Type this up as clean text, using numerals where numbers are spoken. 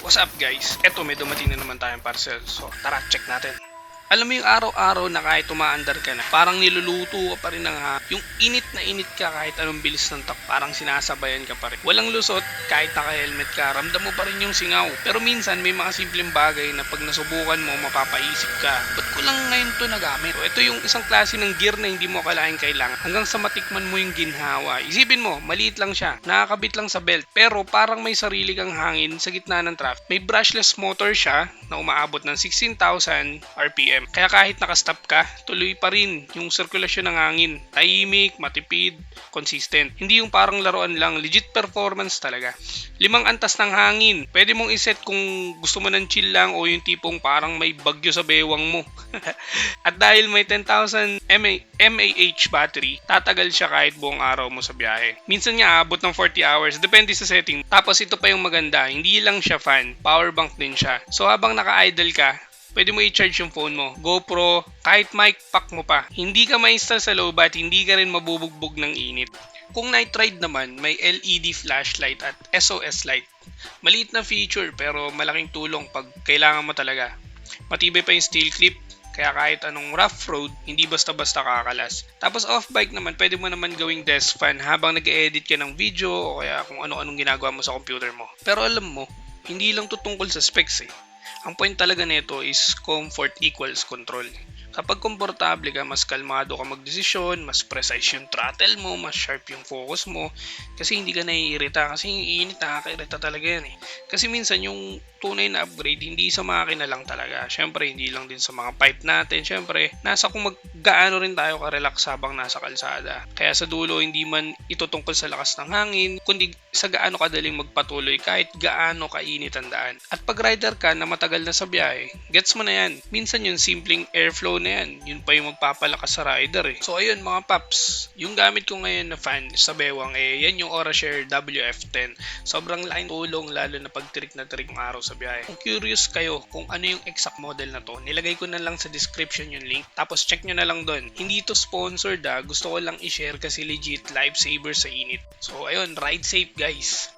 What's up guys? Eto may dumating na naman tayong parcel. So tara, check natin. Alam mo yung araw-araw na kahit umaandar ka na, parang niluluto ka pa rin ng yung init na init ka kahit anong bilis ng parang sinasabayan ka pa rin. Walang lusot, kahit naka-helmet ka, ramdam mo pa rin yung singaw. Pero minsan may mga simpleng bagay na pag nasubukan mo, mapapaisip ka, ba't ko lang ngayon to nagamit? So, ito yung isang klase ng gear na hindi mo kailangan hanggang sa matikman mo yung ginhawa. Isipin mo, maliit lang siya, nakakabit lang sa belt, pero parang may sarili kang hangin sa gitna ng traffic. May brushless motor siya na umaabot ng 16,000 RPM. Kaya kahit nakastop ka, tuloy pa rin yung sirkulasyon ng hangin. Tahimik, matipid, consistent. Hindi yung parang laruan lang, legit performance talaga. 5 antas ng hangin. Pwede mong iset kung gusto mo ng chill lang o yung tipong parang may bagyo sa bewang mo. At dahil may 10,000 mAh battery, tatagal siya kahit buong araw mo sa biyahe. Minsan nga abot ng 40 hours, depende sa setting. Tapos ito pa yung maganda, hindi lang siya fan, power bank din siya. So habang naka-idle ka, pwede mo i-charge yung phone mo, GoPro, kahit mic pack mo pa. Hindi ka ma-install sa low bat, hindi ka rin mabubugbog ng init. Kung night ride naman, may LED flashlight at SOS light. Maliit na feature pero malaking tulong pag kailangan mo talaga. Matibay pa yung steel clip, kaya kahit anong rough road, hindi basta-basta kakalas. Tapos off-bike naman, pwede mo naman gawing desk fan habang nag-edit ka ng video o kaya kung ano-anong ginagawa mo sa computer mo. Pero alam mo, hindi lang to tungkol sa specs eh. Ang point talaga nito is comfort equals control. Kapag komportable ka, mas kalmado ka magdesisyon, mas precise yung throttle mo, mas sharp yung focus mo, kasi hindi ka naiirita, kasi yung init nakakairita talaga yan eh. Kasi minsan yung tunay na upgrade, hindi sa makina lang talaga. Syempre, hindi lang din sa mga pipe natin. Syempre, nasa kung maggaano rin tayo ka-relax habang nasa kalsada. Kaya sa dulo, hindi man ito tungkol sa lakas ng hangin, kundi sa gaano kadaling magpatuloy kahit gaano kainit ang daan. At pag rider ka na matagal na sa biyahe, gets mo na yan. Minsan yung simpleng airflow na yan, yun pa yung magpapalakas sa rider eh. So ayun mga paps, yung gamit ko ngayon na fan sa bewang yan yung Aurashare WF10. Sobrang laking tulong lalo na pag trick na trick ng araw sa biyahe. Kung curious kayo kung ano yung exact model na to, nilagay ko na lang sa description yung link, tapos check nyo na lang doon. Hindi to sponsored gusto ko lang i-share kasi legit lifesaver sa init. So ayun, ride safe guys.